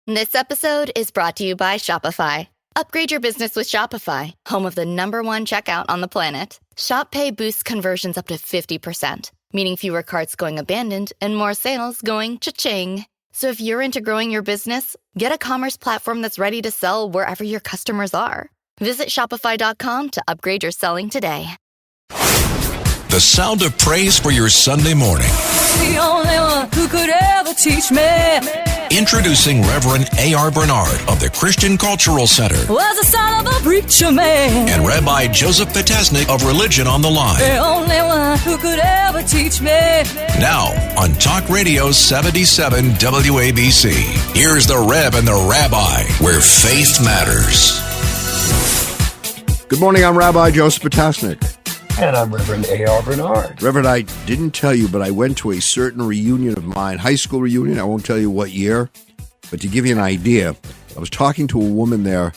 This episode is brought to you by Shopify. Upgrade your business with Shopify, home of the #1 checkout on the planet. Shop Pay boosts conversions up to 50%, meaning fewer carts going abandoned and more sales going cha-ching. So if you're into growing your business, get a commerce platform that's ready to sell wherever your customers are. Visit shopify.com to upgrade your selling today. The sound of praise for your Sunday morning. The only one who could ever teach me. Introducing Reverend A.R. Bernard of the Christian Cultural Center. Was the son of a preacher man. And Rabbi Joseph Patasnik of Religion on the Line. The only one who could ever teach me. Now, on Talk Radio 77 WABC, here's the Rev and the Rabbi, where faith matters. Good morning, I'm Rabbi Joseph Patasnik. And I'm Reverend A.R. Bernard. Reverend, I didn't tell you, but I went to a certain reunion of mine, high school reunion. I won't tell you what year, but to give you an idea, I was talking to a woman there,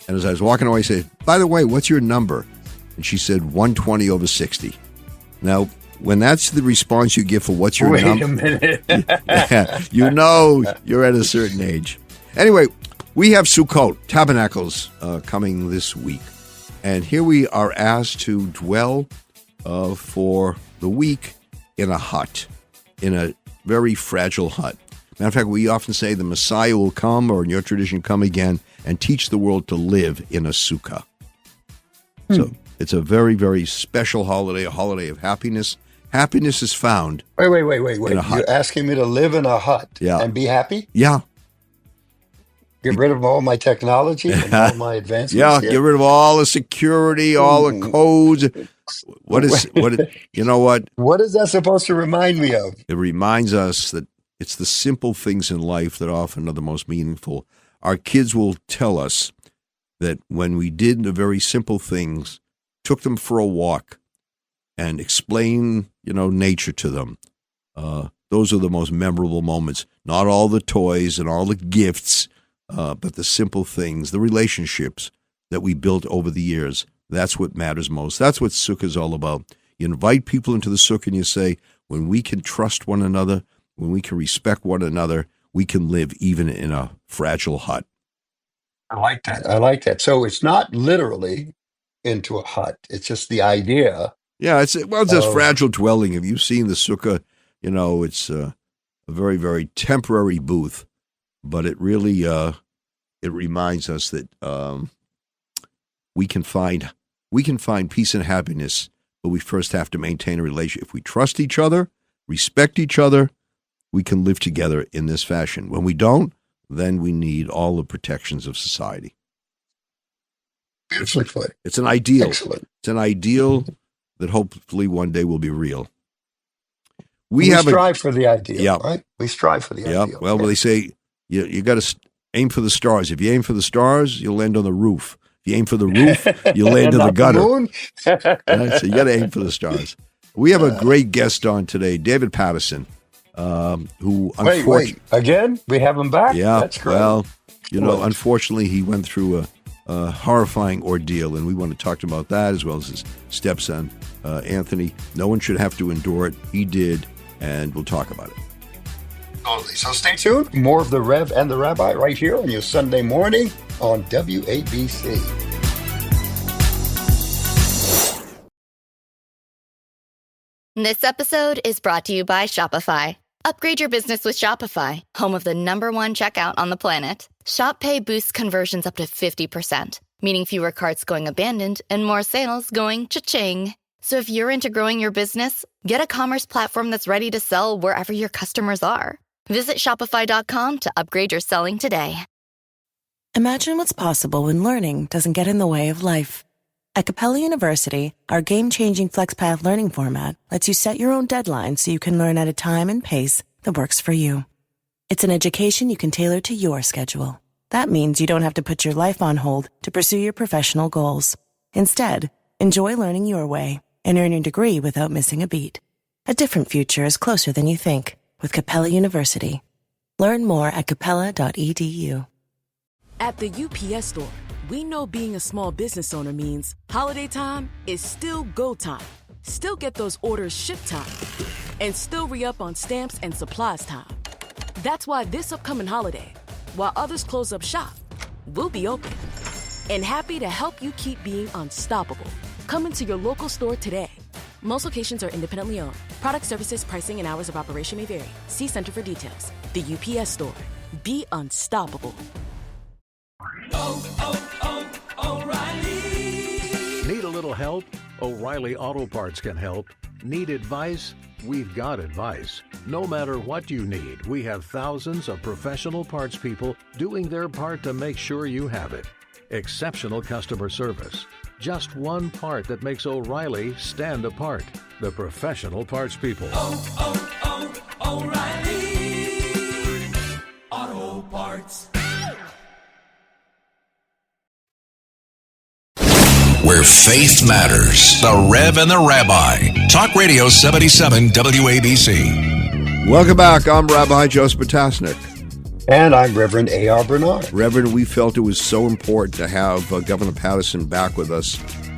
and as I was walking away, I said, by the way, what's your number? And she said, 120/60. Now, when that's the response you give for what's your number, Wait a minute. you know you're at a certain age. Anyway, we have Sukkot, Tabernacles, coming this week. And here we are asked to dwell for the week in a hut, in a very fragile hut. Matter of fact, we often say the Messiah will come, or in your tradition, come again, and teach the world to live in a sukkah. So it's a very, very special holiday, a holiday of happiness. Happiness is found. Wait. In a hut. You're asking me to live in a hut and be happy? Yeah. Get rid of all my technology and all my advancements? Yeah, get rid of all the security, all the codes. You know what? What is that supposed to remind me of? It reminds us that it's the simple things in life that often are the most meaningful. Our kids will tell us that when we did the very simple things, took them for a walk and explained, nature to them, those are the most memorable moments. Not all the toys and all the gifts, but the simple things, the relationships that we built over the years, that's what matters most. That's what Sukkah is all about. You invite people into the Sukkah and you say, when we can trust one another, when we can respect one another, we can live even in a fragile hut. I like that. So it's not literally into a hut. It's just the idea. Yeah, it's a fragile dwelling. Have you seen the Sukkah? It's a very, very temporary booth. But it really it reminds us that we can find peace and happiness, but we first have to maintain a relationship. If we trust each other, respect each other, we can live together in this fashion. When we don't, then we need all the protections of society. Beautifully put. It's an ideal. Excellent. It's an ideal that hopefully one day will be real. We strive for the ideal, yeah. Right? We strive for the ideal. Yeah. Well, they say you got to aim for the stars. If you aim for the stars, you'll land on the roof. If you aim for the roof, you'll land in the gutter. Right? So you got to aim for the stars. We have a great guest on today, David Paterson, who wait, again? We have him back? Yeah. That's great. Well, unfortunately, he went through a horrifying ordeal, and we want to talk to him about that as well as his stepson, Anthony. No one should have to endure it. He did, and we'll talk about it. So stay tuned. More of the Rev and the Rabbi right here on your Sunday morning on WABC. This episode is brought to you by Shopify. Upgrade your business with Shopify, home of the #1 checkout on the planet. Shop Pay boosts conversions up to 50%, meaning fewer carts going abandoned and more sales going cha-ching. So if you're into growing your business, get a commerce platform that's ready to sell wherever your customers are. Visit shopify.com to upgrade your selling today. Imagine what's possible when learning doesn't get in the way of life. At Capella University, our game-changing FlexPath learning format lets you set your own deadlines so you can learn at a time and pace that works for you. It's an education you can tailor to your schedule. That means you don't have to put your life on hold to pursue your professional goals. Instead, enjoy learning your way and earn your degree without missing a beat. A different future is closer than you think with Capella University. Learn more at capella.edu. At the UPS Store, we know being a small business owner means holiday time is still go time. Still get those orders shipped time. And still re-up on stamps and supplies time. That's why this upcoming holiday, while others close up shop, we'll be open and happy to help you keep being unstoppable. Come into your local store today. Most locations are independently owned. Product, services, pricing, and hours of operation may vary. See Center for details. The UPS Store. Be unstoppable. O'Reilly. Need a little help? O'Reilly Auto Parts can help. Need advice? We've got advice. No matter what you need, we have thousands of professional parts people doing their part to make sure you have it. Exceptional customer service. Just one part that makes O'Reilly stand apart. The professional parts people. O'Reilly Auto Parts. Where faith matters. The Rev and the Rabbi. Talk Radio 77 WABC. Welcome back. I'm Rabbi Joseph Potasnik. And I'm Reverend A.R. Bernard. Reverend, we felt it was so important to have Governor Paterson back with us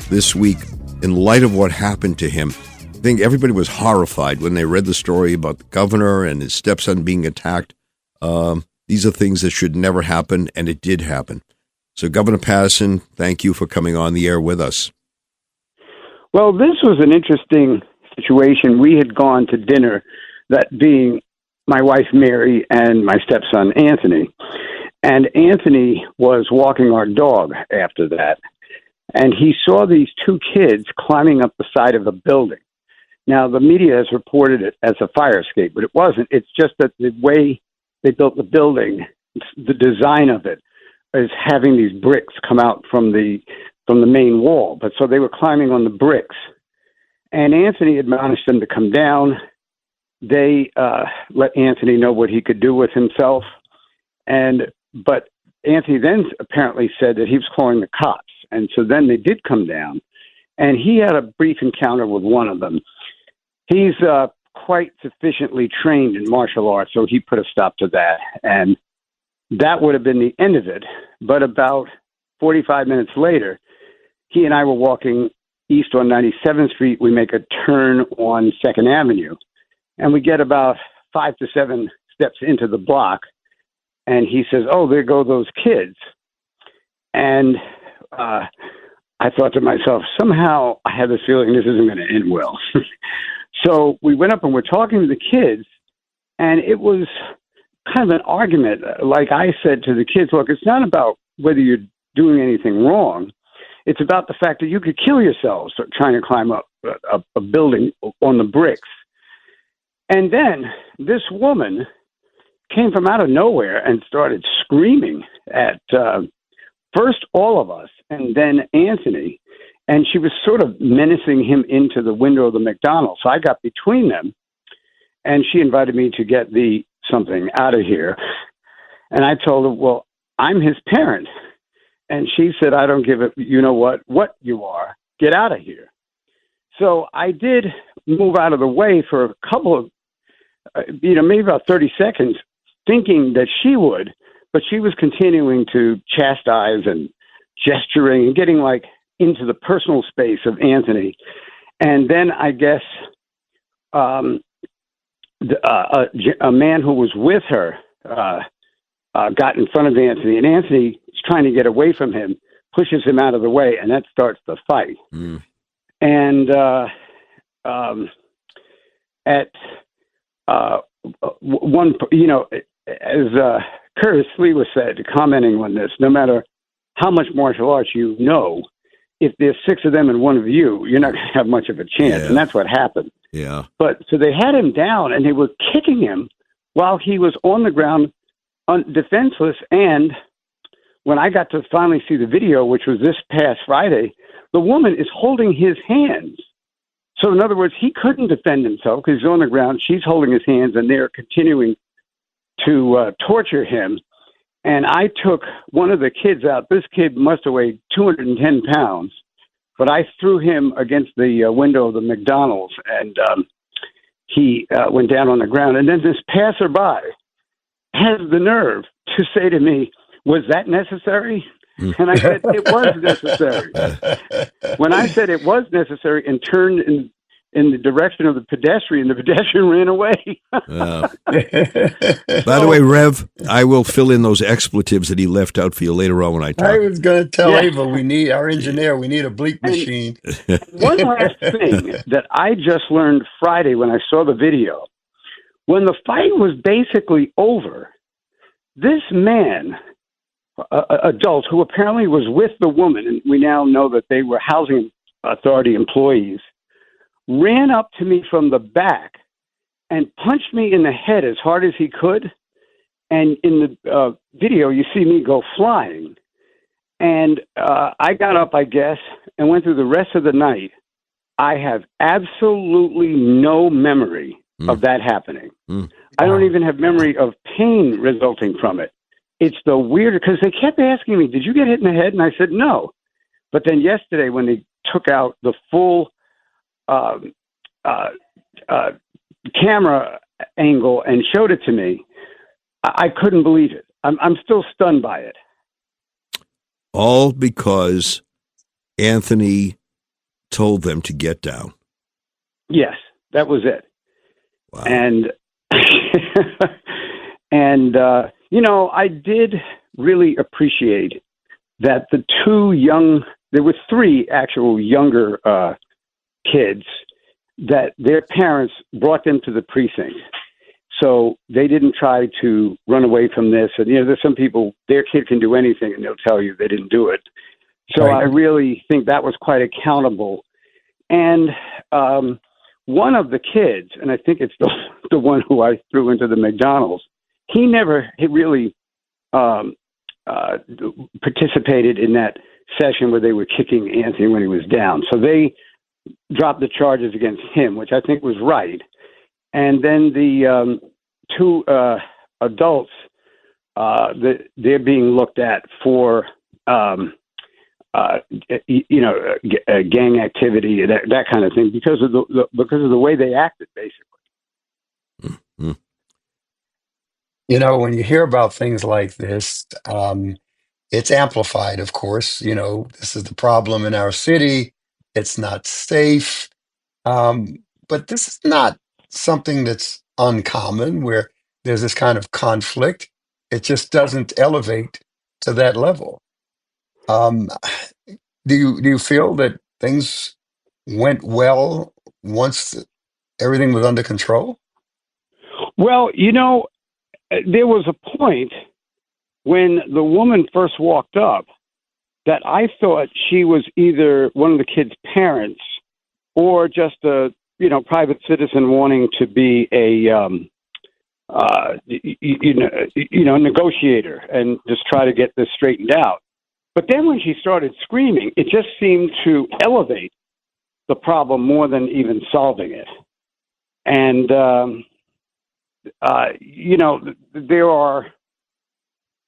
this week in light of what happened to him. I think everybody was horrified when they read the story about the governor and his stepson being attacked. These are things that should never happen, and it did happen. So, Governor Paterson, thank you for coming on the air with us. Well, this was an interesting situation. We had gone to dinner, that being my wife, Mary, and my stepson, Anthony. And Anthony was walking our dog after that, and he saw these two kids climbing up the side of a building. Now, the media has reported it as a fire escape, but it wasn't. It's just that the way they built the building, the design of it, is having these bricks come out from the main wall. But so they were climbing on the bricks. And Anthony admonished them to come down. They let Anthony know what he could do with himself. But Anthony then apparently said that he was calling the cops. And so then they did come down. And he had a brief encounter with one of them. He's quite sufficiently trained in martial arts, so he put a stop to that. And that would have been the end of it. But about 45 minutes later, he and I were walking east on 97th Street. We make a turn on 2nd Avenue, and we get about 5 to 7 steps into the block, and he says, "Oh, there go those kids." And I thought to myself, somehow I had this feeling this isn't going to end well. So we went up and we're talking to the kids, and it was kind of an argument. Like I said to the kids, look, it's not about whether you're doing anything wrong. It's about the fact that you could kill yourselves trying to climb up a building on the bricks. And then this woman came from out of nowhere and started screaming at first all of us and then Anthony. And she was sort of menacing him into the window of the McDonald's. So I got between them, and she invited me to get something out of here. And I told her, well, I'm his parent. And she said, I don't give a, you know what you are. Get out of here. So I did move out of the way for a couple of, maybe about 30 seconds, thinking that she would, but she was continuing to chastise and gesturing and getting like into the personal space of Anthony. And then I guess a man who was with her got in front of Anthony, and Anthony is trying to get away from him, pushes him out of the way, and that starts the fight. Mm. And at one, as Curtis Lee was said, commenting on this, no matter how much martial arts you know, if there's 6 of them and 1 of you, you're not going to have much of a chance. Yeah. And that's what happened. Yeah. But so they had him down, and they were kicking him while he was on the ground, defenseless. And when I got to finally see the video, which was this past Friday, the woman is holding his hands. So in other words, he couldn't defend himself because he's on the ground. She's holding his hands, and they're continuing to torture him. And I took one of the kids out. This kid must have weighed 210 pounds, but I threw him against the window of the McDonald's, and he went down on the ground. And then this passerby has the nerve to say to me, was that necessary? And I said, it was necessary. When I said it was necessary and turned in the direction of the pedestrian ran away. By the way, Rev, I will fill in those expletives that he left out for you later on when I talk. I was going to tell Ava, we need our engineer. We need a bleep machine. One last thing that I just learned Friday when I saw the video. When the fight was basically over, this man, adult, who apparently was with the woman, and we now know that they were housing authority employees, ran up to me from the back and punched me in the head as hard as he could. And in the video, you see me go flying. And I got up, I guess, and went through the rest of the night. I have absolutely no memory of that happening. I don't even have memory of pain resulting from it. It's the weird, because they kept asking me, did you get hit in the head? And I said, no. But then yesterday when they took out the full camera angle and showed it to me, I couldn't believe it. I'm still stunned by it. All because Anthony told them to get down. Yes, that was it. Wow. And I did really appreciate that there were three actual younger kids that their parents brought them to the precinct. So they didn't try to run away from this. And, there's some people, their kid can do anything and they'll tell you they didn't do it. So right. I really think that was quite accountable. And one of the kids, and I think it's the one who I threw into the McDonald's, he really participated in that session where they were kicking Anthony when he was down. So they dropped the charges against him, which I think was right. And then the two adults, they're being looked at for, gang activity, that kind of thing, because of the way they acted, basically. Mm-hmm. When you hear about things like this, it's amplified, of course. This is the problem in our city. It's not safe. But this is not something that's uncommon where there's this kind of conflict. It just doesn't elevate to that level. Do you feel that things went well once everything was under control? Well, there was a point when the woman first walked up that I thought she was either one of the kids' parents or just a private citizen wanting to be a negotiator and just try to get this straightened out. But then when she started screaming, it just seemed to elevate the problem more than even solving it. And there are,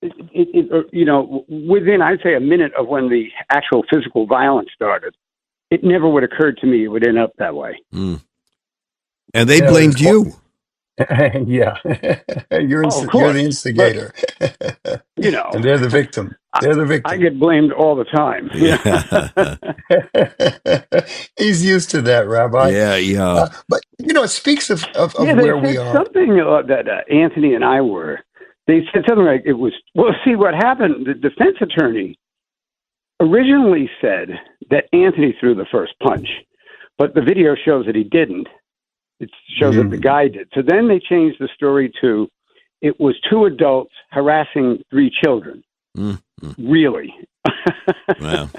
within, I'd say, a minute of when the actual physical violence started, it never would have occurred to me it would end up that way. Mm. And they blamed you. Yeah. You're the instigator. But, and they're the victim. They're the victim. I get blamed all the time. Yeah. He's used to that, Rabbi. Yeah. But, it speaks of where we are. Something that Anthony and I they said something like it was, well, see what happened. The defense attorney originally said that Anthony threw the first punch, but the video shows that he didn't. It shows that the guy did. So then they changed the story to it was two adults harassing three children. Mm-hmm. Really? Wow.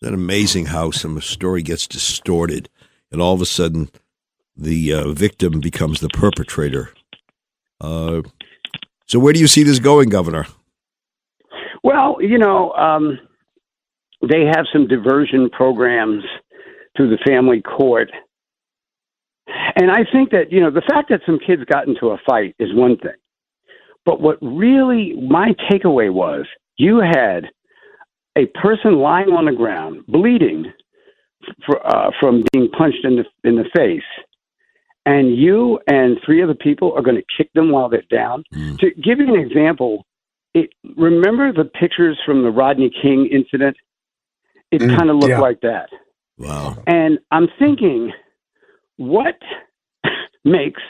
Isn't amazing how some story gets distorted and all of a sudden the victim becomes the perpetrator? So where do you see this going, Governor? Well, they have some diversion programs through the family court. And I think that, the fact that some kids got into a fight is one thing. But what really my takeaway was, you had a person lying on the ground, bleeding from being punched in the face, and you and three other people are going to kick them while they're down. Mm. To give you an example, remember the pictures from the Rodney King incident? It kind of looked like that. Wow. And I'm thinking, what makes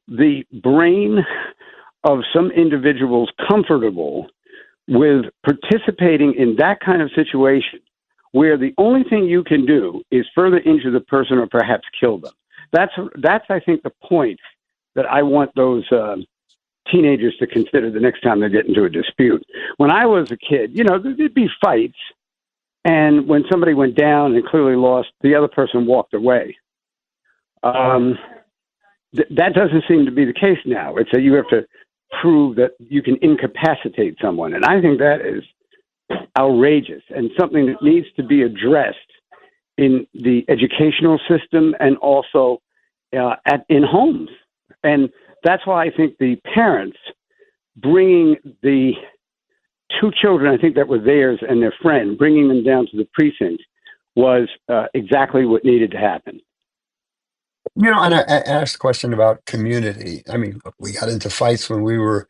the brain of some individuals comfortable with participating in that kind of situation where the only thing you can do is further injure the person or perhaps kill them? That's I think, the point that I want those teenagers to consider the next time they get into a dispute. When I was a kid, there'd be fights, and when somebody went down and clearly lost, the other person walked away. That doesn't seem to be the case now. It's that you have to prove that you can incapacitate someone, and I think that is outrageous and something that needs to be addressed in the educational system and also in homes. And that's why I think the parents bringing the two children, I think that were theirs and their friend, bringing them down to the precinct was exactly what needed to happen. And I asked a question about community. I mean, look, we got into fights when we were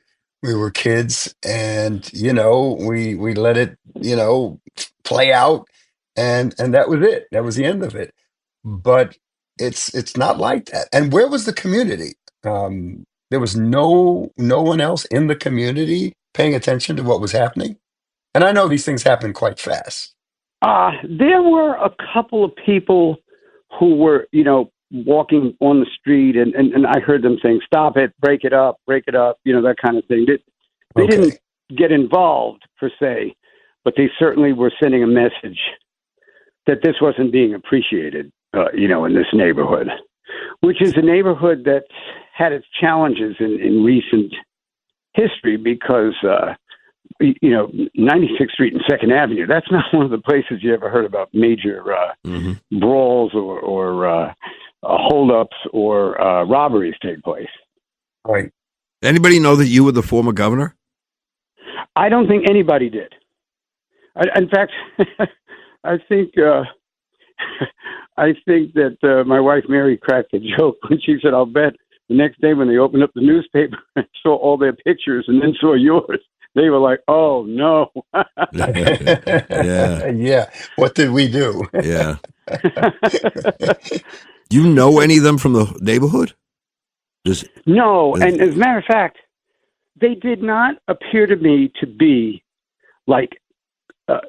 kids, and we let it play out, and that was it. That was the end of it. But it's not like that. And where was the community? There was no one else in the community paying attention to what was happening. And I know these things happen quite fast. There were a couple of people who were, walking on the street, and I heard them saying, "Stop it, break it up," that kind of thing. They didn't get involved per se, but they certainly were sending a message that this wasn't being appreciated, in this neighborhood, which is a neighborhood that had its challenges in recent history because, 96th Street and 2nd Avenue, that's not one of the places you ever heard about major brawls or holdups or robberies take place. Right. Anybody know that you were the former governor? I don't think anybody did. In fact, I think that my wife Mary cracked a joke when she said, "I'll bet the next day when they opened up the newspaper and saw all their pictures and then saw yours, they were like, oh no." Yeah. Yeah. What did we do? Yeah. You know any of them from the neighborhood? No, and as a matter of fact, they did not appear to me to be like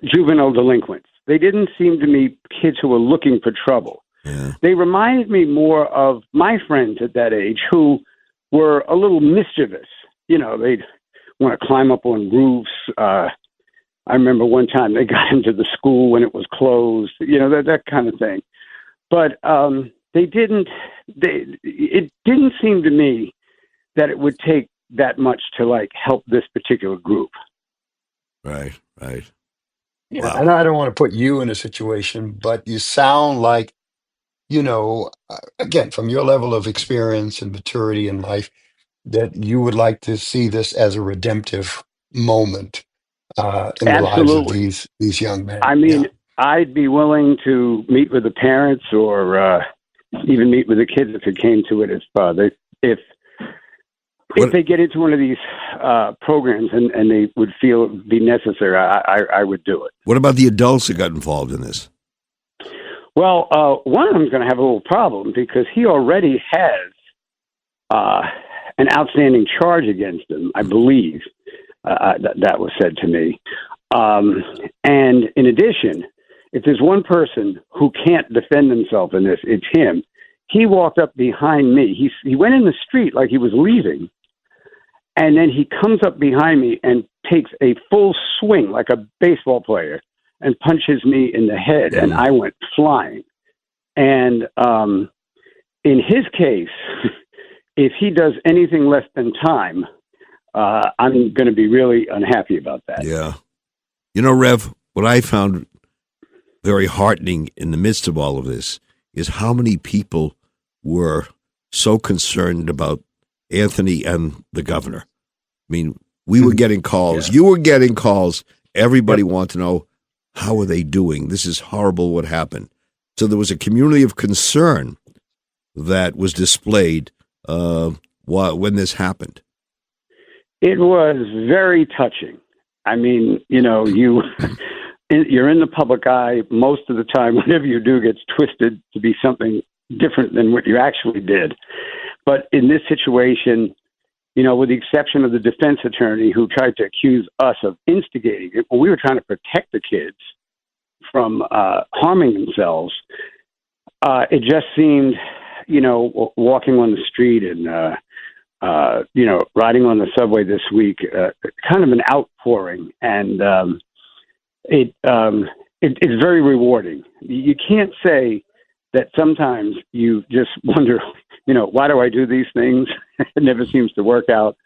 juvenile delinquents. They didn't seem to me kids who were looking for trouble. Yeah. They reminded me more of my friends at that age who were a little mischievous. They'd want to climb up on roofs. I remember one time they got into the school when it was closed, that kind of thing. But it didn't seem to me that it would take that much to help this particular group. Right. Yeah. Wow. And I don't want to put you in a situation, but you sound like, again, from your level of experience and maturity in life, that you would like to see this as a redemptive moment in the lives of these young men. I mean, I'd be willing to meet with the parents or even meet with the kids if it came to it. If they get into one of these programs and they would feel it would be necessary, I would do it. What about the adults that got involved in this? Well, one of them is going to have a little problem because he already has an outstanding charge against him, I believe. That was said to me. And in addition, if there's one person who can't defend himself in this, it's him. He walked up behind me. He went in the street like he was leaving, and then he comes up behind me and takes a full swing like a baseball player and punches me in the head, and I went flying. And in his case, if he does anything less than time, I'm going to be really unhappy about that. Yeah. Rev, what I found very heartening in the midst of all of this is how many people were so concerned about Anthony and the governor. I mean, we were getting calls. Yeah. You were getting calls. Everybody wanted to know, how are they doing? This is horrible what happened. So there was a community of concern that was displayed when this happened. It was very touching. I mean, you're in the public eye most of the time. Whatever you do gets twisted to be something different than what you actually did. But in this situation, with the exception of the defense attorney who tried to accuse us of instigating it, when we were trying to protect the kids from harming themselves, it just seemed, walking on the street and, riding on the subway this week, kind of an outpouring. And it's very rewarding. You can't say that sometimes you just wonder, why do I do these things? It never seems to work out.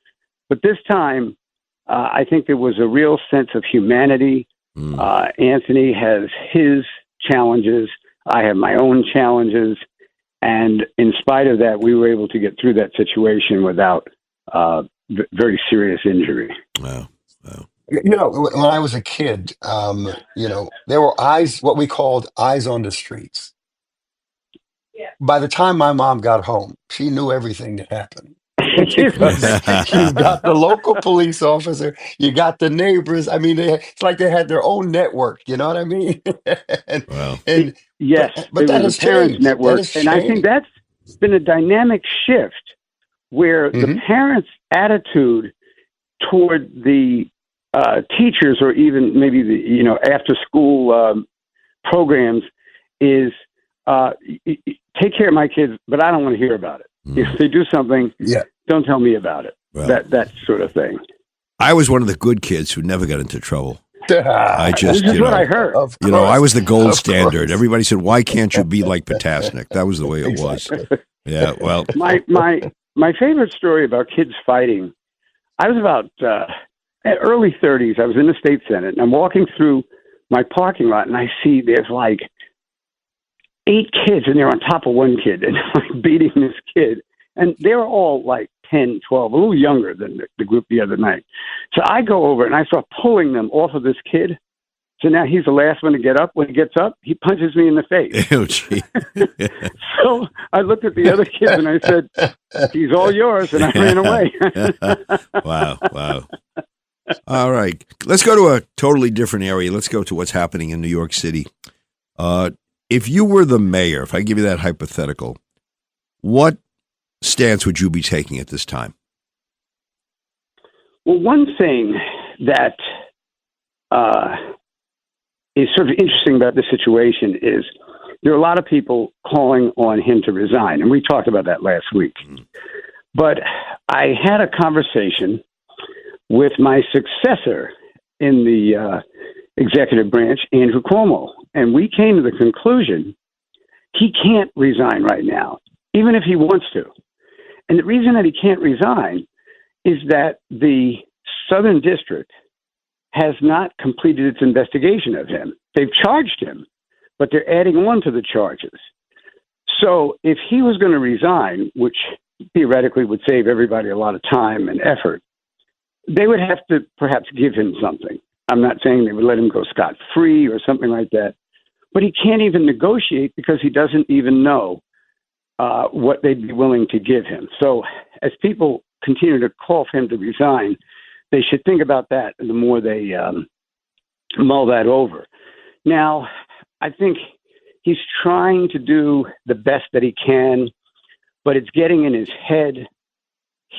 But this time, I think there was a real sense of humanity. Anthony has his challenges. I have my own challenges. And in spite of that, we were able to get through that situation without very serious injury. Wow. When I was a kid, there were eyes, what we called eyes on the streets. By the time my mom got home, she knew everything that happened. Because you got the local police officer, you got the neighbors. I mean, it's like they had their own network. You know what I mean? Wow. Yes, but it that was has a parents changed. network, That has and I think changed. that's been a dynamic shift where the parents' attitude toward the teachers, or even maybe the after school programs, is take care of my kids, but I don't want to hear about it. If they do something, don't tell me about it. Well, that sort of thing. I was one of the good kids who never got into trouble. I just, this is what I heard. I was the gold Of standard. course. Everybody said, "Why can't you be like Potasnik?" That was the way it was. Yeah. Well, my favorite story about kids fighting. I was about early 30s. I was in the state senate, and I'm walking through my parking lot, and I see there's like 8 kids, and they're on top of one kid, and like beating this kid, and they're all like 10, 12, a little younger than the group the other night. So I go over and I start pulling them off of this kid. So now he's the last one to get up. When he gets up, he punches me in the face. oh, gee. So I looked at the other kids and I said, "He's all yours," and I ran away. Wow. All right. Let's go to a totally different area. Let's go to what's happening in New York City. If you were the mayor, if I give you that hypothetical, what stance would you be taking at this time? Well, one thing that is sort of interesting about this situation is there are a lot of people calling on him to resign, and we talked about that last week. But I had a conversation with my successor in the executive branch, Andrew Cuomo, and we came to the conclusion he can't resign right now, even if he wants to. And the reason that he can't resign is that the Southern District has not completed its investigation of him. They've charged him, but they're adding on to the charges. So if he was going to resign, which theoretically would save everybody a lot of time and effort, they would have to perhaps give him something. I'm not saying they would let him go scot-free or something like that, but he can't even negotiate because he doesn't even know what they'd be willing to give him. So as people continue to call for him to resign, they should think about that the more they mull that over. Now, I think he's trying to do the best that he can, but it's getting in his head.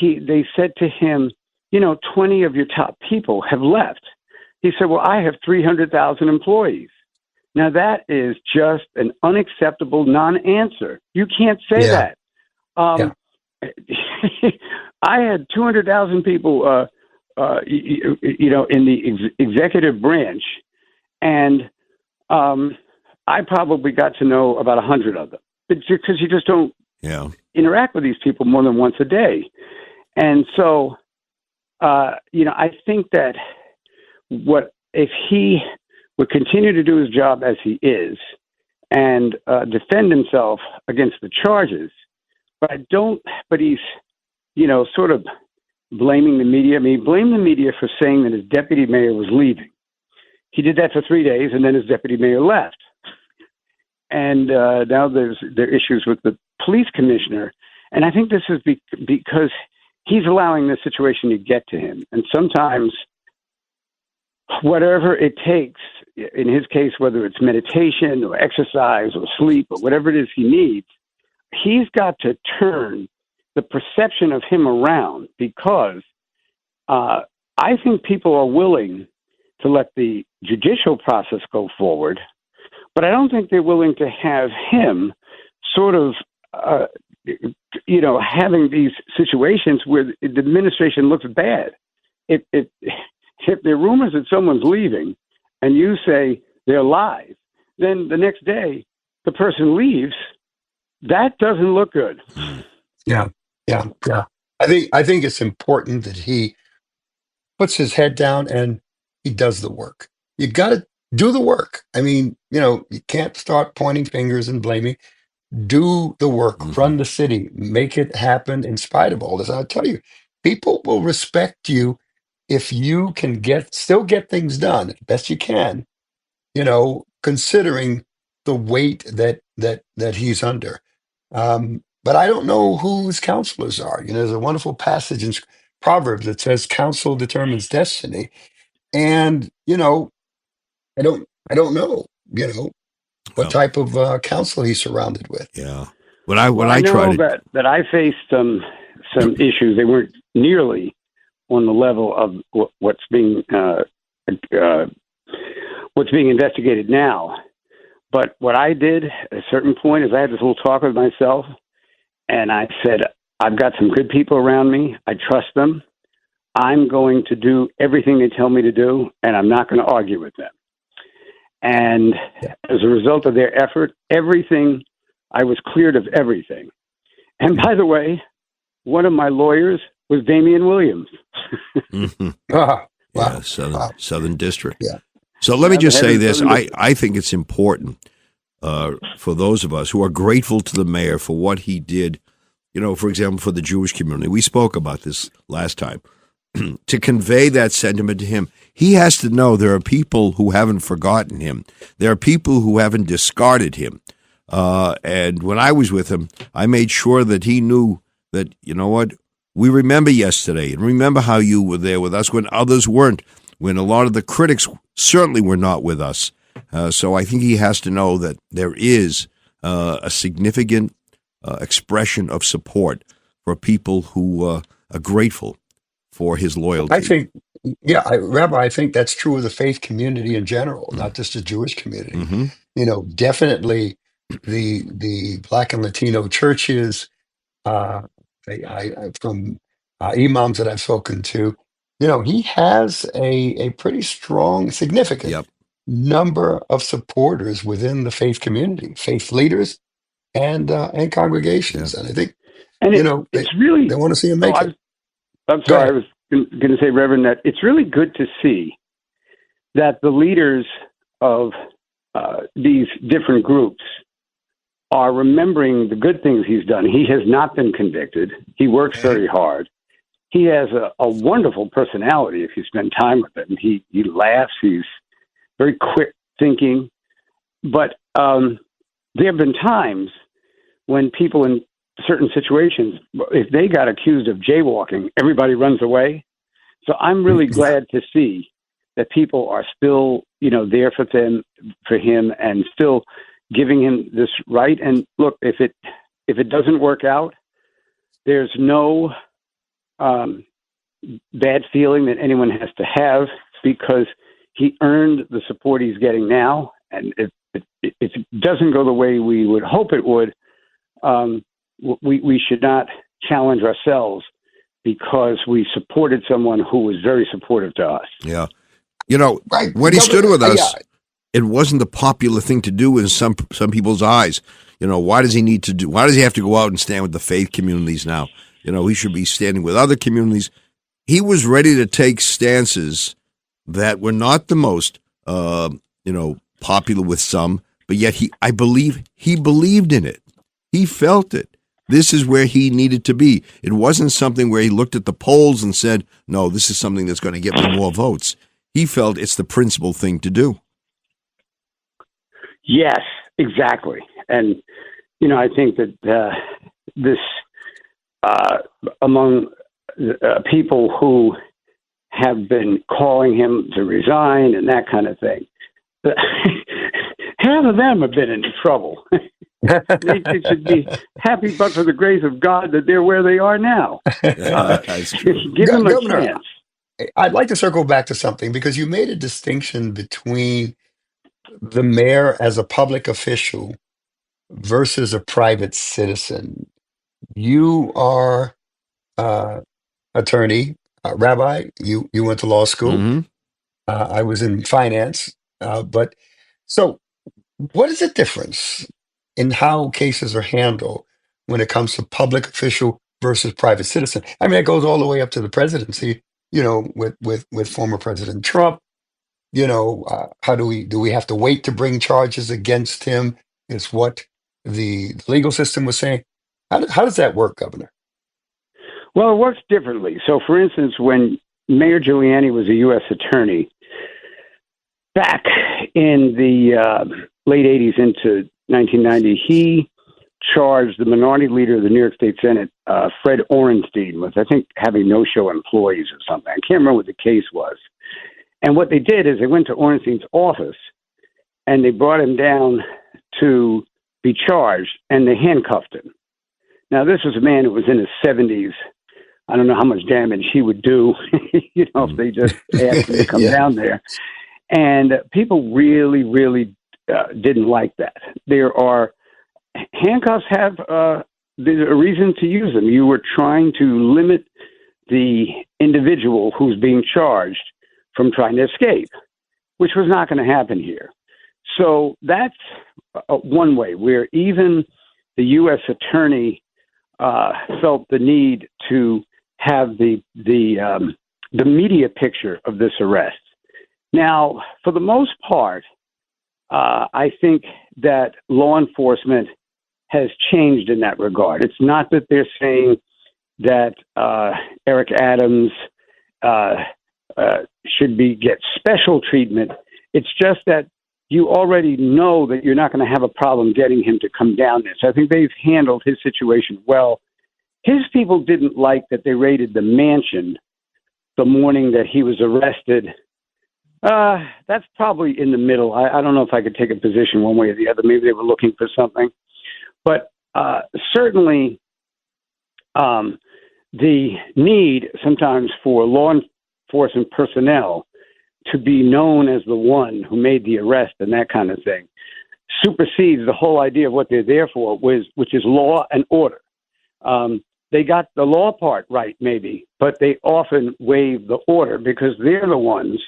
They said to him, 20 of your top people have left. He said, well, I have 300,000 employees. Now, that is just an unacceptable non-answer. You can't say that. I had 200,000 people, in the executive branch, and I probably got to know about 100 of them because you just don't interact with these people more than once a day. And so, I think that if he would continue to do his job as he is and defend himself against the charges, but he's, sort of blaming the media. I mean, he blamed the media for saying that his deputy mayor was leaving. He did that for 3 days, and then his deputy mayor left. And now there are issues with the police commissioner. And I think this is because he's allowing this situation to get to him. And sometimes whatever it takes, in his case, whether it's meditation or exercise or sleep or whatever it is he needs, he's got to turn the perception of him around, because I think people are willing to let the judicial process go forward, but I don't think they're willing to have him sort of, having these situations where the administration looks bad. If there are rumors that someone's leaving and you say they're lies, then the next day the person leaves. That doesn't look good. Yeah. I think it's important that he puts his head down and he does the work. You got to do the work. I mean, you can't start pointing fingers and blaming. Do the work, run the city, make it happen in spite of all this. I'll tell you, people will respect you if you can still get things done as best you can, considering the weight that he's under. But I don't know who his counselors are. There's a wonderful passage in Proverbs that says counsel determines destiny. And, I don't know, what type of counsel he's surrounded with. Yeah. I know that I faced some issues. They weren't nearly on the level of what's being investigated now. But what I did at a certain point is I had this little talk with myself, and I said, I've got some good people around me. I trust them. I'm going to do everything they tell me to do, and I'm not going to argue with them. And as a result of their effort, I was cleared of everything. And by the way, one of my lawyers was Damian Williams. Wow. Yeah, Southern District. Yeah. So let me just say this. I think it's important for those of us who are grateful to the mayor for what he did, for example, for the Jewish community. We spoke about this last time. To convey that sentiment to him, he has to know there are people who haven't forgotten him. There are people who haven't discarded him. And when I was with him, I made sure that he knew that, we remember yesterday and remember how you were there with us when others weren't, when a lot of the critics certainly were not with us. So I think he has to know that there is a significant expression of support for people who are grateful for his loyalty. I think, Rabbi, I think that's true of the faith community in general, not just the Jewish community. Mm-hmm. Definitely the Black and Latino churches, from imams that I've spoken to, he has a pretty strong, significant number of supporters within the faith community, faith leaders, and congregations. And I think, it's really, they want to see him make it. I'm sorry, I was going to say, Reverend, that it's really good to see that the leaders of these different groups are remembering the good things he's done. He has not been convicted. He works very hard. He has a wonderful personality if you spend time with him. He laughs. He's very quick thinking. But there have been times when people in certain situations, if they got accused of jaywalking, everybody runs away. So I'm really glad to see that people are still, there for him and still giving him this right. And look, if it doesn't work out, there's no bad feeling that anyone has to have, because he earned the support he's getting now. And if it doesn't go the way we would hope it would, we should not challenge ourselves because we supported someone who was very supportive to us. Yeah. When he stood with us, it wasn't the popular thing to do in some people's eyes. Why does he have to go out and stand with the faith communities now? He should be standing with other communities. He was ready to take stances that were not the most, popular with some, but yet I believe he believed in it. He felt it. This is where he needed to be. It wasn't something where he looked at the polls and said, no, this is something that's going to get me more votes. He felt it's the principal thing to do. Yes, exactly. And, I think that this, among people who have been calling him to resign and that kind of thing, half of them have been in trouble. They should be happy, but for the grace of God, that they're where they are now. That's true. Give them a Governor, chance. I'd like to circle back to something because you made a distinction between the mayor as a public official versus a private citizen. You are attorney, rabbi. You went to law school. Hmm. I was in finance, but so what is the difference in how cases are handled when it comes to public official versus private citizen? I mean, it goes all the way up to the presidency. With former President Trump. How do we have to wait to bring charges against him? Is what the legal system was saying. How does that work, Governor? Well, it works differently. So, for instance, when Mayor Giuliani was a U.S. attorney, back in the late 80s into 1990, he charged the minority leader of the New York State Senate, Fred Orenstein, with, I think, having no-show employees or something. I can't remember what the case was. And what they did is they went to Orenstein's office and they brought him down to be charged, and they handcuffed him. Now, this was a man who was in his 70s. I don't know how much damage he would do, if they just asked him to come down there. And people really, really didn't like that. Handcuffs have there's a reason to use them. You were trying to limit the individual who's being charged from trying to escape, which was not going to happen here. So that's one way where even the U.S. attorney felt the need to have the media picture of this arrest. Now, for the most part, I think that law enforcement has changed in that regard. It's not that they're saying that Eric Adams should get special treatment. It's just that you already know that you're not going to have a problem getting him to come down there. So I think they've handled his situation well. His people didn't like that they raided the mansion the morning that he was arrested. That's probably in the middle. I don't know if I could take a position one way or the other. Maybe they were looking for something. But certainly the need sometimes for law enforcement personnel to be known as the one who made the arrest and that kind of thing supersedes the whole idea of what they're there for, which is law and order. They got the law part right, maybe, but they often waive the order because they're the ones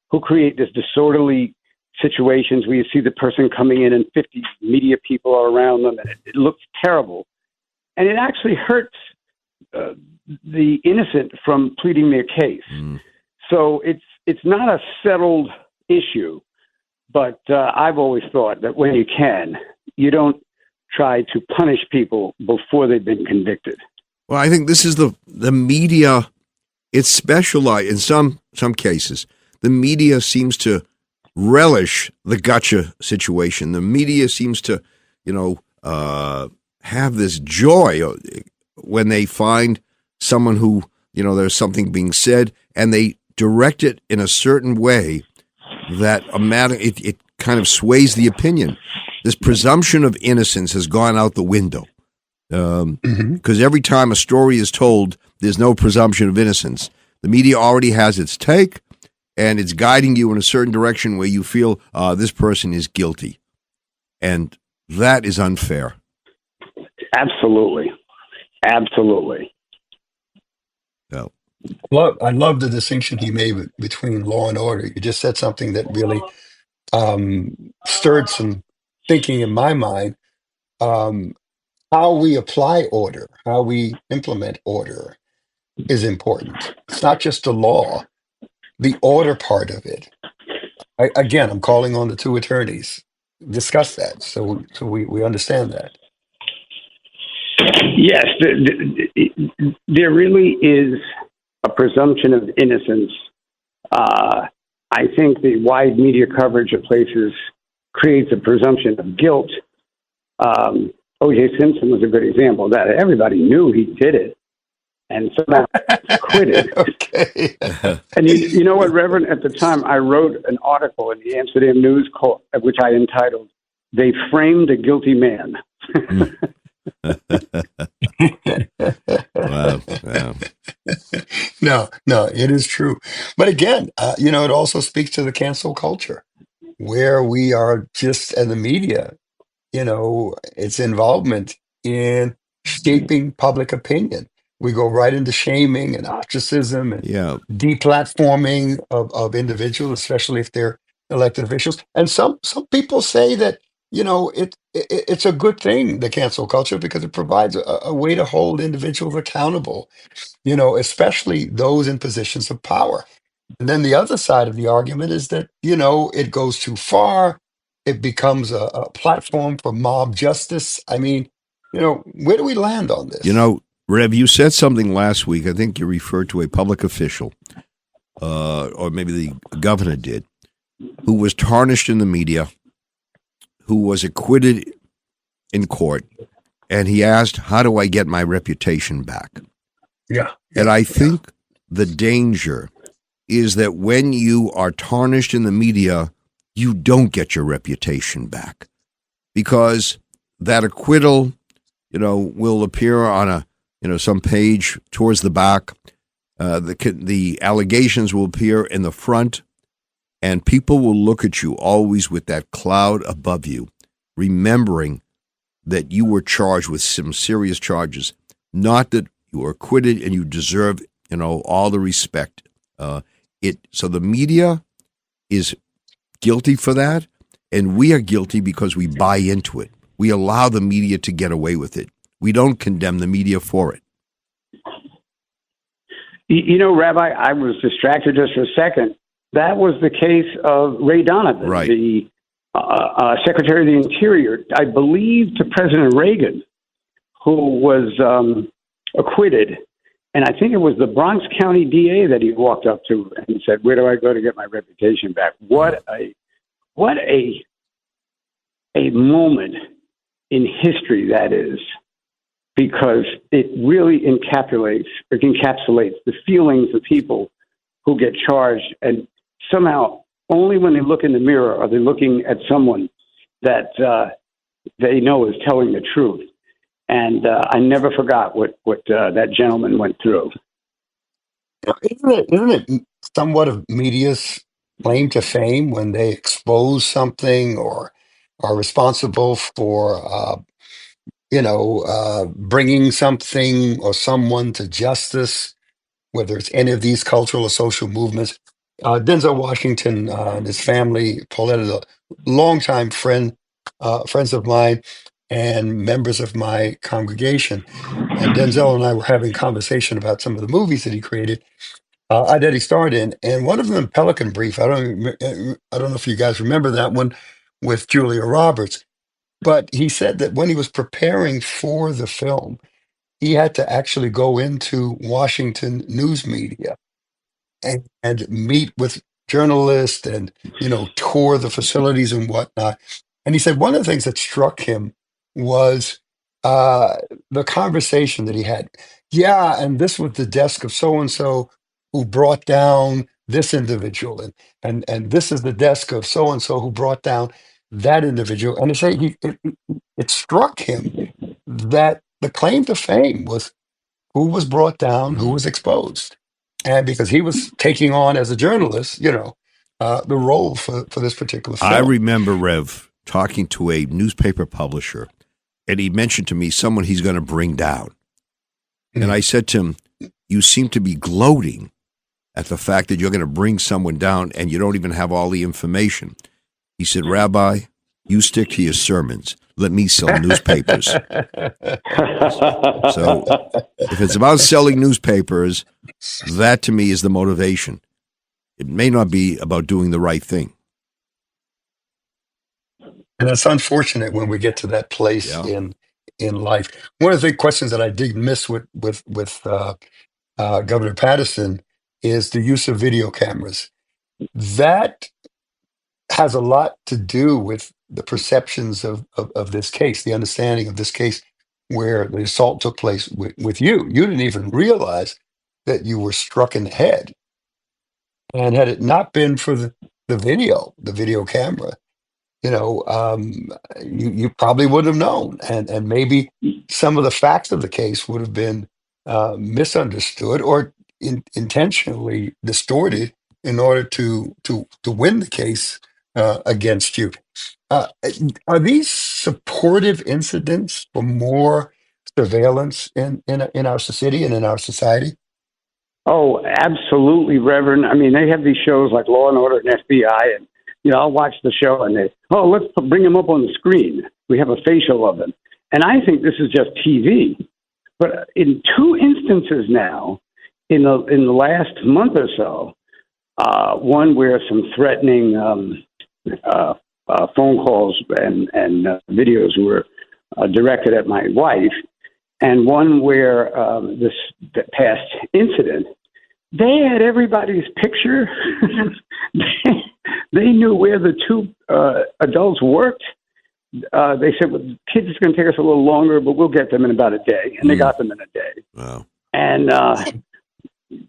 who create this disorderly situations where you see the person coming in and 50 media people are around them, and it looks terrible. And it actually hurts the innocent from pleading their case. So it's not a settled issue, but I've always thought that when you can, you don't try to punish people before they've been convicted. Well, I think this is the media. It's specialized in some cases. The media seems to relish the gotcha situation. The media seems to, have this joy when they find someone who, there's something being said, and they direct it in a certain way that it kind of sways the opinion. This presumption of innocence has gone out the window. Because every time a story is told, there's no presumption of innocence. The media already has its take, and it's guiding you in a certain direction where you feel this person is guilty. And that is unfair. Absolutely. No. I love the distinction he made between law and order. You just said something that really stirred some thinking in my mind. How we apply order, how we implement order is important. It's not just the law, the order part of it. Again, I'm calling on the two attorneys. Discuss that so we understand that. Yes, there really is a presumption of innocence. I think the wide media coverage of places creates a presumption of guilt. O.J. Simpson was a good example of that. Everybody knew he did it and somehow acquitted. Okay. And you know what, Reverend? At the time, I wrote an article in the Amsterdam News which I entitled, "They Framed a Guilty Man." Wow. Wow. No, it is true. But again, it also speaks to the cancel culture where we are just, and the media, its involvement in shaping public opinion. We go right into shaming and ostracism and Yeah. deplatforming of individuals, especially if they're elected officials. And some people say that, it's a good thing, the cancel culture, because it provides a way to hold individuals accountable, especially those in positions of power. And then the other side of the argument is that, it goes too far. It becomes a platform for mob justice. I mean, where do we land on this? Rev, you said something last week. I think you referred to a public official, or maybe the governor did, who was tarnished in the media, who was acquitted in court, and he asked, "How do I get my reputation back?" Yeah. And I think the danger is that when you are tarnished in the media, you don't get your reputation back, because that acquittal, will appear on some page towards the back. The allegations will appear in the front, and people will look at you always with that cloud above you, remembering that you were charged with some serious charges, not that you were acquitted and you deserve, all the respect. So the media is guilty for that, and we are guilty because we buy into it. We allow the media to get away with it. We don't condemn the media for it. Rabbi, I was distracted just for a second. That was the case of Ray Donovan, Right. the Secretary of the Interior, I believe, to President Reagan, who was acquitted. And I think it was the Bronx County DA that he walked up to and said, "Where do I go to get my reputation back?" What a moment in history that is, because it really encapsulates the feelings of people who get charged, and somehow only when they look in the mirror are they looking at someone that they know is telling the truth. And I never forgot what that gentleman went through. Isn't it somewhat of media's claim to fame when they expose something or are responsible for, bringing something or someone to justice, whether it's any of these cultural or social movements? Denzel Washington and his family, Paulette, is a longtime friends of mine and members of my congregation. And Denzel and I were having conversation about some of the movies that he created, that he starred in, and one of them, Pelican Brief. I don't know if you guys remember that one with Julia Roberts, but he said that when he was preparing for the film, he had to actually go into Washington news media and meet with journalists and tour the facilities and whatnot. And he said one of the things that struck him was the conversation that he had. Yeah, and this was the desk of so and so who brought down this individual, and this is the desk of so and so who brought down that individual. And he said it struck him that the claim to fame was who was brought down, who was exposed. And because he was taking on as a journalist, the role for this particular film. I remember, Rev, talking to a newspaper publisher, and he mentioned to me someone he's going to bring down. And I said to him, "You seem to be gloating at the fact that you're going to bring someone down and you don't even have all the information." He said, "Rabbi, you stick to your sermons. Let me sell newspapers." So if it's about selling newspapers, that to me is the motivation. It may not be about doing the right thing. And it's unfortunate when we get to that place in life. One of the questions that I did miss with Governor Paterson is the use of video cameras. That has a lot to do with the perceptions of this case, the understanding of this case where the assault took place with you. You didn't even realize that you were struck in the head. And had it not been for the video camera, you probably wouldn't have known, and maybe some of the facts of the case would have been misunderstood or intentionally distorted in order to win the case against you. Uh, are these supportive incidents for more surveillance in our city and in our society? Oh, absolutely, Reverend. I mean, they have these shows like Law and Order and FBI, and I'll watch the show and let's bring them up on the screen. We have a facial of them, and I think this is just TV. But in two instances now, in the last month or so, one where some threatening phone calls and videos were directed at my wife, and one where the past incident, they had everybody's picture. They knew where the two adults worked. They said, well, kids, it's going to take us a little longer, but we'll get them in about a day. And they got them in a day. Wow. And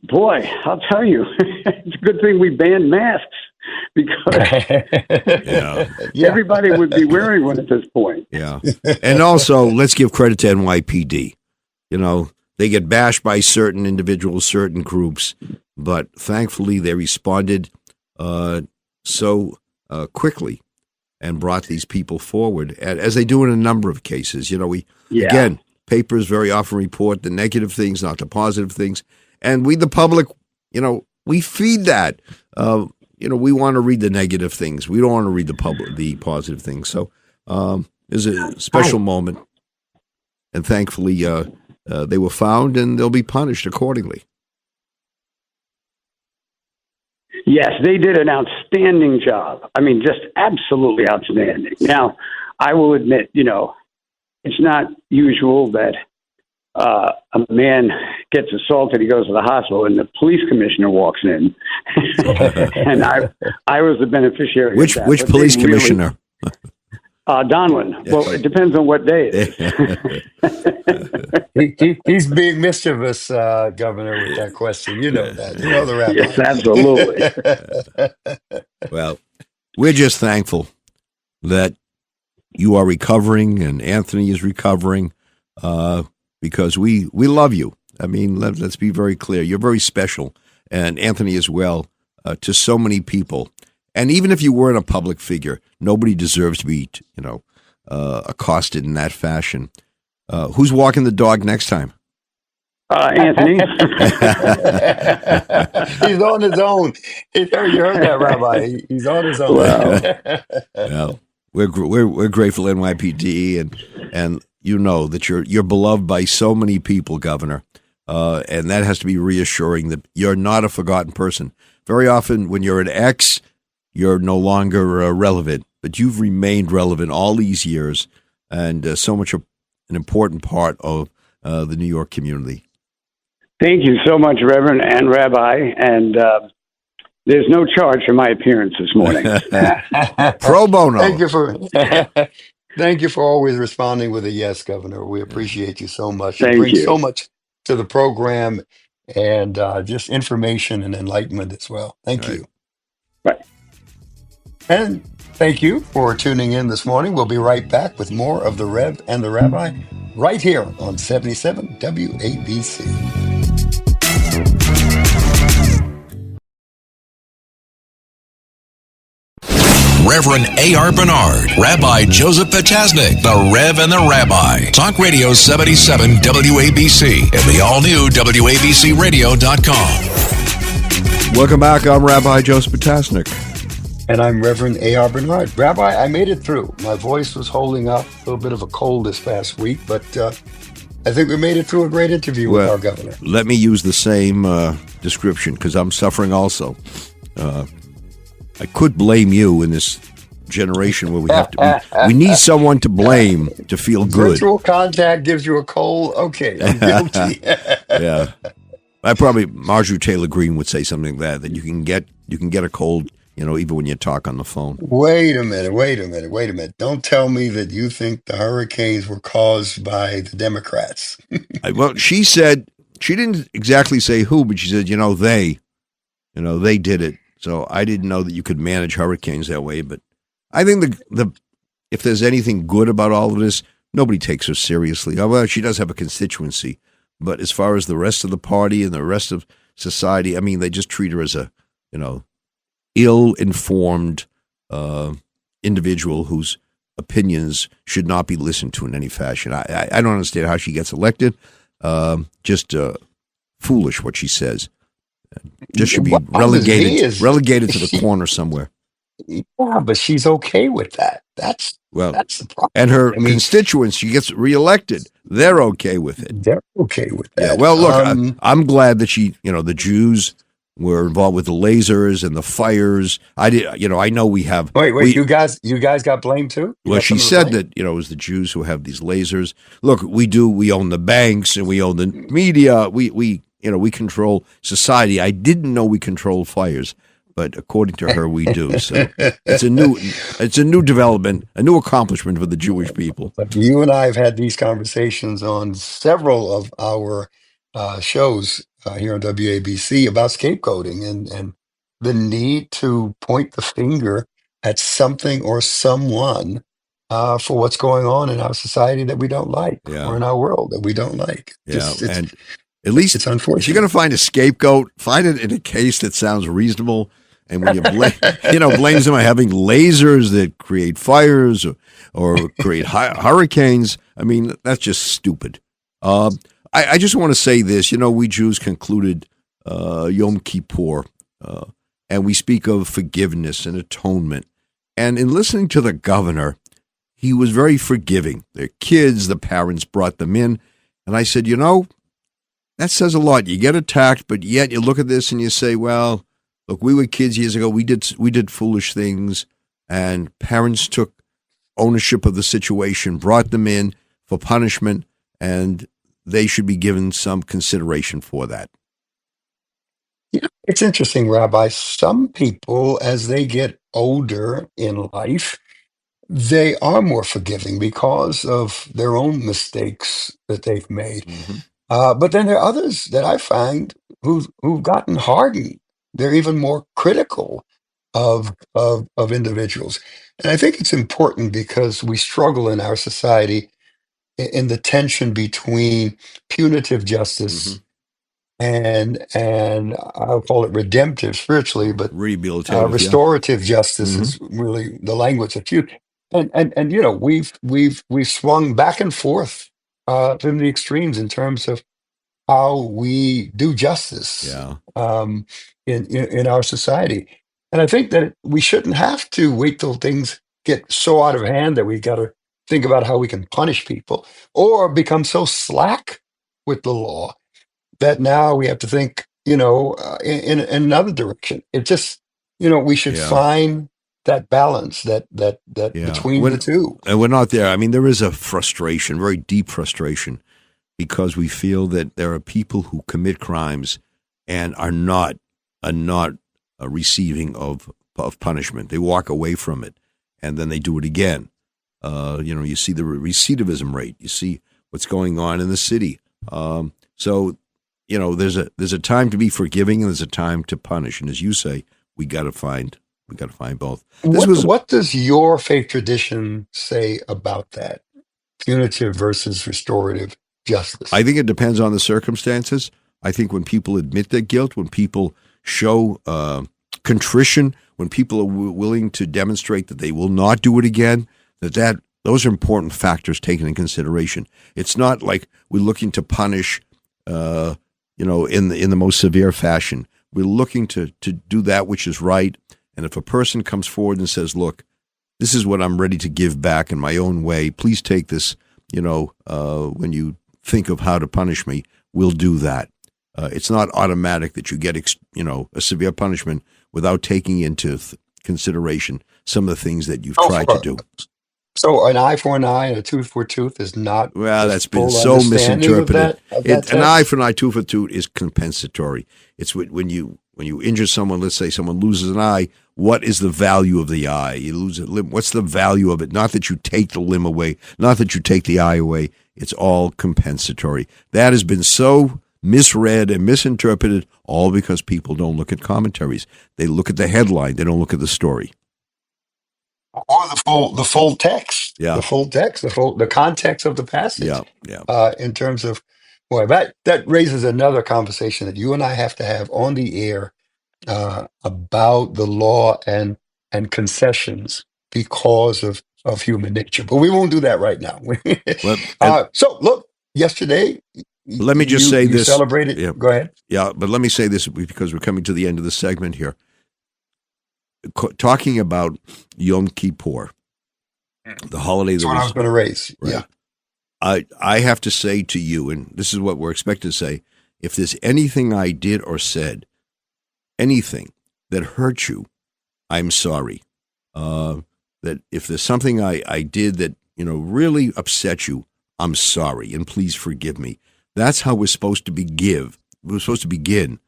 boy, I'll tell you, it's a good thing we banned masks, because everybody would be wearing one at this point. Yeah. And also, let's give credit to NYPD. They get bashed by certain individuals, certain groups, but thankfully they responded so quickly and brought these people forward, as they do in a number of cases. Again, papers very often report the negative things, not the positive things. And we, the public, we feed that. We want to read the negative things. We don't want to read the positive things. So there's a special moment, and thankfully they were found, and they'll be punished accordingly. Yes, they did an outstanding job. I mean, just absolutely outstanding. Now, I will admit, it's not usual that a man gets assaulted, he goes to the hospital, and the police commissioner walks in. And I was the beneficiary of that. Which police commissioner? Donlin. Well, it depends on what day it is. He's being mischievous, Governor, with that question. You know that. You know the rabbi. Yes, absolutely. Well, we're just thankful that you are recovering and Anthony is recovering, because we love you. I mean, let's be very clear. You're very special, and Anthony as well, to so many people. And even if you weren't a public figure, nobody deserves to be, accosted in that fashion. Who's walking the dog next time? Anthony. He's on his own. You heard that, Rabbi. He's on his own. Well, we're grateful, NYPD, and that you're beloved by so many people, Governor, and that has to be reassuring that you're not a forgotten person. Very often, when you're an ex, you're no longer relevant, but you've remained relevant all these years, and so much an important part of the New York community. Thank you so much, Reverend and Rabbi, and there's no charge for my appearance this morning. Pro bono. Thank you for always responding with a yes, Governor. We appreciate you so much. Thank you bring you so much to the program, and just information and enlightenment as well. Thank you. Right. And thank you for tuning in this morning. We'll be right back with more of the Rev and the Rabbi right here on 77 WABC. Reverend A.R. Bernard, Rabbi Joseph Potasnik, the Rev and the Rabbi. Talk Radio 77 WABC and the all-new WABCRadio.com. Welcome back. I'm Rabbi Joseph Potasnik. And I'm Reverend A.R. Bernard. Rabbi, I made it through. My voice was holding up. A little bit of a cold this past week, but I think we made it through a great interview with our governor. Let me use the same description, because I'm suffering also. I could blame you in this generation where we have to. We need someone to blame to feel good. Virtual contact gives you a cold. Okay, I'm guilty. Yeah, Marjorie Taylor Greene would say something like that you can get a cold, even when you talk on the phone. Wait a minute. Don't tell me that you think the hurricanes were caused by the Democrats. Well, she said, she didn't exactly say who, but she said, they did it. So I didn't know that you could manage hurricanes that way, but I think the if there's anything good about all of this, nobody takes her seriously. Well, she does have a constituency, but as far as the rest of the party and the rest of society, I mean, they just treat her as a, ill-informed individual whose opinions should not be listened to in any fashion. I don't understand how she gets elected. Just foolish what she says. Just should be relegated to the corner somewhere. Yeah, but she's okay with that. That's the problem. And her constituents, she gets reelected. They're okay with it. They're okay with that. Yeah. Well, look, I'm glad that the Jews were involved with the lasers and the fires. I know we have. Wait, you guys got blamed too? Well, she said that, it was the Jews who have these lasers. Look, we own the banks and we own the media. We control society. I didn't know we controlled fires, but according to her, we do. So it's a new development, a new accomplishment for the Jewish people. But you and I have had these conversations on several of our shows here on WABC about scapegoating and the need to point the finger at something or someone for what's going on in our society that we don't like, or in our world that we don't like. And at least it's unfortunate. If you're going to find a scapegoat, find it in a case that sounds reasonable. And when you blames them on having lasers that create fires or create hurricanes, I mean, that's just stupid. I just want to say this. We Jews concluded Yom Kippur, and we speak of forgiveness and atonement. And in listening to the governor, he was very forgiving. Their kids, the parents brought them in. And I said, that says a lot. You get attacked, but yet you look at this and you say, well, look, we were kids years ago. We did foolish things, and parents took ownership of the situation, brought them in for punishment, and they should be given some consideration for that. It's interesting, Rabbi. Some people, as they get older in life, they are more forgiving because of their own mistakes that they've made. Mm-hmm. But then there are others that I find who've gotten hardened. They're even more critical of individuals. And I think it's important because we struggle in our society in the tension between punitive justice and I'll call it redemptive spiritually, but restorative justice is really the language that's used. And we've swung back and forth from the extremes in terms of how we do justice in our society. And I think that we shouldn't have to wait till things get so out of hand that we got to think about how we can punish people or become so slack with the law that now we have to think, in another direction. It just, we should find that balance that between the two. And we're not there. I mean, there is a frustration, very deep frustration, because we feel that there are people who commit crimes and are not receiving of punishment. They walk away from it, and then they do it again. You see the recidivism rate. You see what's going on in the city. So there's a time to be forgiving and there's a time to punish. And as you say, we got to find both. What does your faith tradition say about that? Punitive versus restorative justice. I think it depends on the circumstances. I think when people admit their guilt, when people show contrition, when people are willing to demonstrate that they will not do it again, those are important factors taken in consideration. It's not like we're looking to punish, in the most severe fashion. We're looking to do that which is right. And if a person comes forward and says, "Look, this is what I'm ready to give back in my own way. Please take this. When you think of how to punish me, we'll do that." It's not automatic that you get, a severe punishment without taking into consideration some of the things that you've tried to do. So an eye for an eye and a tooth for a tooth is not. Well, that's been so misinterpreted. An eye for an eye, tooth for tooth is compensatory. It's when you injure someone. Let's say someone loses an eye. What is the value of the eye? You lose a limb. What's the value of it? Not that you take the limb away. Not that you take the eye away. It's all compensatory. That has been so misread and misinterpreted, all because people don't look at commentaries. They look at the headline. They don't look at the story. Or the full text, Yeah. the context of the passage. Yeah. In terms of, boy, that raises another conversation that you and I have to have on the air about the law and concessions because of human nature. But we won't do that right now. Well, and So look, yesterday let me just say you this. celebrated. Yeah. Go ahead. Yeah, but let me say this because we're coming to the end of the segment here. Talking about Yom Kippur, the holiday That's that what I was going to raise. right. Yeah. I have to say to you, and this is what we're expected to say, if there's anything I did or said, anything that hurt you, I'm sorry. That if there's something I did that, really upset you, I'm sorry, and please forgive me. That's how we're supposed to We're supposed to begin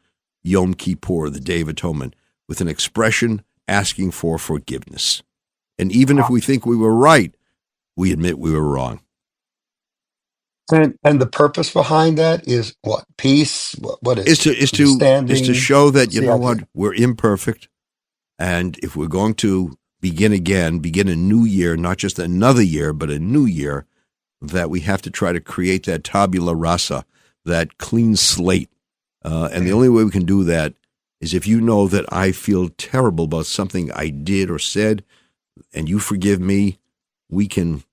Yom Kippur, the Day of Atonement, with an expression asking for forgiveness. And even if we think we were right, we admit we were wrong. And the purpose behind that is what? Peace? What is it? Is to show that, what, we're imperfect. And if we're going to begin a new year, not just another year, but a new year, that we have to try to create that tabula rasa, that clean slate. And the only way we can do that is if you know that I feel terrible about something I did or said, and you forgive me, we can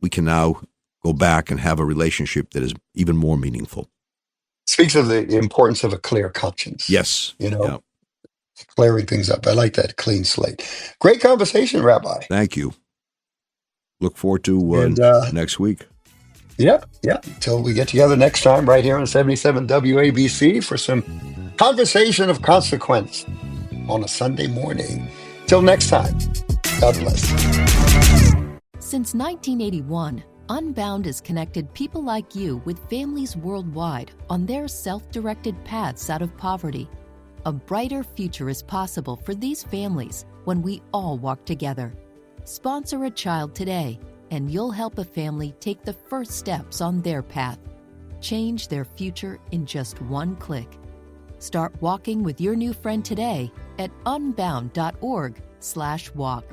now go back and have a relationship that is even more meaningful. Speaks of the importance of a clear conscience. Yes. Yeah. Clearing things up. I like that clean slate. Great conversation, Rabbi. Thank you. Look forward to next week. Yeah. Until we get together next time right here on 77 WABC for some conversation of consequence on a Sunday morning. Till next time, God bless. Since 1981, Unbound has connected people like you with families worldwide on their self-directed paths out of poverty. A brighter future is possible for these families when we all walk together. Sponsor a child today, and you'll help a family take the first steps on their path. Change their future in just one click. Start walking with your new friend today at unbound.org/walk.